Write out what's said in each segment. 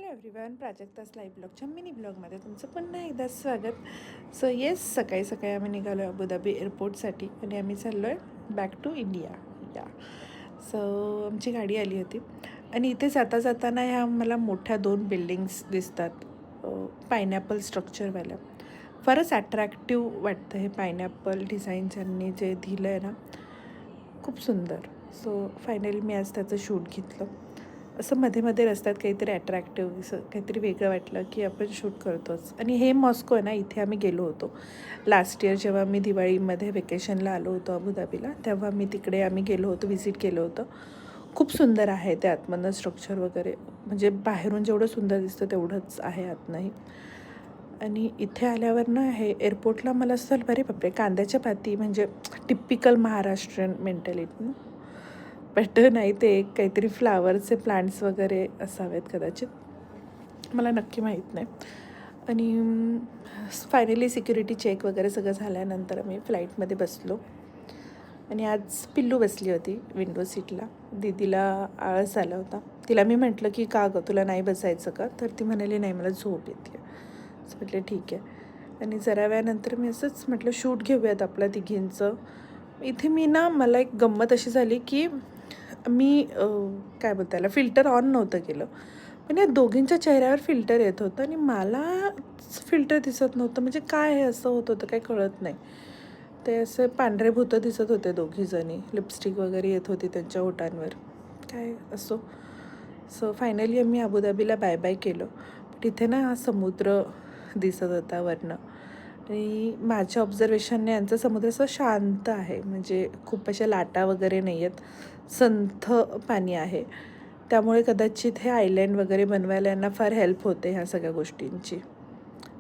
Everyone, प्राजक्ताच live ब्लॉगच्या mini ब्लॉगमध्ये तुमचं पुन्हा एकदा स्वागत. सो येस, सकाळी सकाळी आम्ही निघालो आहे अबुधाबी एअरपोर्टसाठी आणि आम्ही चाललो आहे बॅक टू इंडिया. या सो आमची गाडी आली होती आणि इथे जाता जाताना ह्या मला मोठ्या 2 बिल्डिंग्स दिसतात, पायनॅपल स्ट्रक्चरवाल्या. फारच ॲट्रॅक्टिव्ह वाटतं हे पायनॅपल डिझाईन त्यांनी जे दिलं आहे ना, खूप सुंदर. सो फायनली मी आज त्याचं शूट घेतलं. असं मध्ये मध्ये रस्त्यात काहीतरी अट्रॅक्टिव्ह असं काहीतरी वेगळं वाटलं की आपण शूट करतोच. आणि हे मॉस्को आहे ना, इथे आम्ही गेलो होतो लास्ट इयर जेव्हा मी दिवाळीमध्ये वेकेशनला आलो होतो अबुधाबीला, तेव्हा मी तिकडे आम्ही गेलो होतो, व्हिजिट केलं होतं. खूप सुंदर आहे ते आतमधनं स्ट्रक्चर वगैरे, म्हणजे बाहेरून जेवढं सुंदर दिसतं तेवढंच आहे आतनंही. आणि इथे आल्यावर ना हे एअरपोर्टला मला असं झालं, अरे बापरे, कांद्याच्या पाती, म्हणजे टिपिकल महाराष्ट्रीयन मेंटॅलिटी ना. बट नाही, ते काहीतरी फ्लावरचे प्लांट्स वगैरे असावेत कदाचित, मला नक्की माहीत नाही. आणि फायनली सिक्युरिटी चेक वगैरे सगळं झाल्यानंतर आम्ही फ्लाईटमध्ये बसलो. आणि आज पिल्लू बसली होती विंडो सीटला. दीदीला आळस आला होता. तिला मी म्हटलं की का गं, तुला नाही बसायचं का? तर ती म्हणाली नाही, मला झोप येते. असं म्हटलं ठीक आहे. आणि जरा वेळानंतर मी असंच म्हटलं शूट घेऊयात आपल्या तिघींचं. इथे मी ना, मला एक गंमत अशी झाली की मी काय बोलता याला, फिल्टर ऑन नव्हतं केलं, पण या दोघींच्या चेहऱ्यावर फिल्टर येत होतं आणि मला फिल्टर दिसत नव्हतं. म्हणजे काय हे असं होत होतं, काही कळत नाही. ते असे पांढरे भूतं दिसत होते दोघीजणी, लिपस्टिक वगैरे येत होती त्यांच्या ओठांवर, काय असो. सो फायनली आम्ही अबुधाबीला बाय बाय केलं. तिथे ना हा समुद्र दिसत होता वरनं. आणि माझ्या ऑब्झर्वेशनने यांचा समुद्र असं शांत आहे, म्हणजे खूप अशा लाटा वगैरे नाही आहेत, संथ पाणी आहे. त्यामुळे कदाचित हे आयलँड वगैरे बनवायला यांना फार हेल्प होते ह्या सगळ्या गोष्टींची.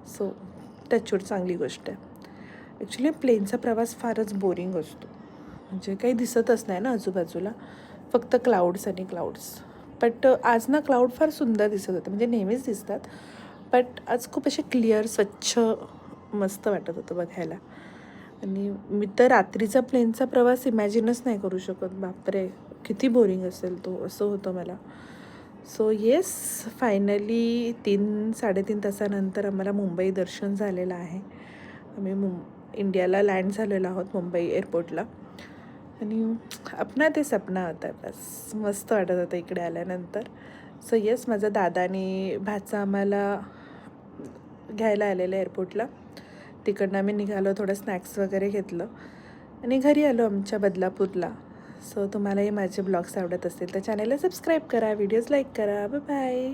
सो टचवूड चांगली गोष्ट आहे. ॲक्च्युली प्लेनचा प्रवास फारच बोरिंग असतो, म्हणजे काही दिसतच नाही ना आजूबाजूला, फक्त क्लाउड्स आणि क्लाउड्स. बट आज ना क्लाउड फार सुंदर दिसत होते, म्हणजे नेहमीच दिसतात, बट आज खूप असे क्लिअर, स्वच्छ, मस्त वाटत होतं बघायला. आणि मी तर रात्रीचा प्लेनचा प्रवास इमॅजिनच नाही करू शकत. बापरे, किती बोरिंग असेल तो, असं होतं मला. सो येस, फायनली 3-3.5 तासानंतर आम्हाला मुंबई दर्शन झालेलं आहे. आम्ही इंडियाला लँड झालेलो आहोत मुंबई एअरपोर्टला. आणि अपना ते सपना होता, बस मस्त वाटत होतं इकडे आल्यानंतर. सो येस, माझा दादा आणि भाचा आम्हाला घ्यायला आलेलं एअरपोर्टला. तिकडनं आम्ही निघालो, थोडं स्नॅक्स वगैरे घेतलं आणि घरी आलो आमच्या बदलापूरला. सो तुम्हालाही माझे ब्लॉग्स आवडत असतील तर चॅनलला सबस्क्राईब करा, व्हिडिओज लाईक करा. Bye bye.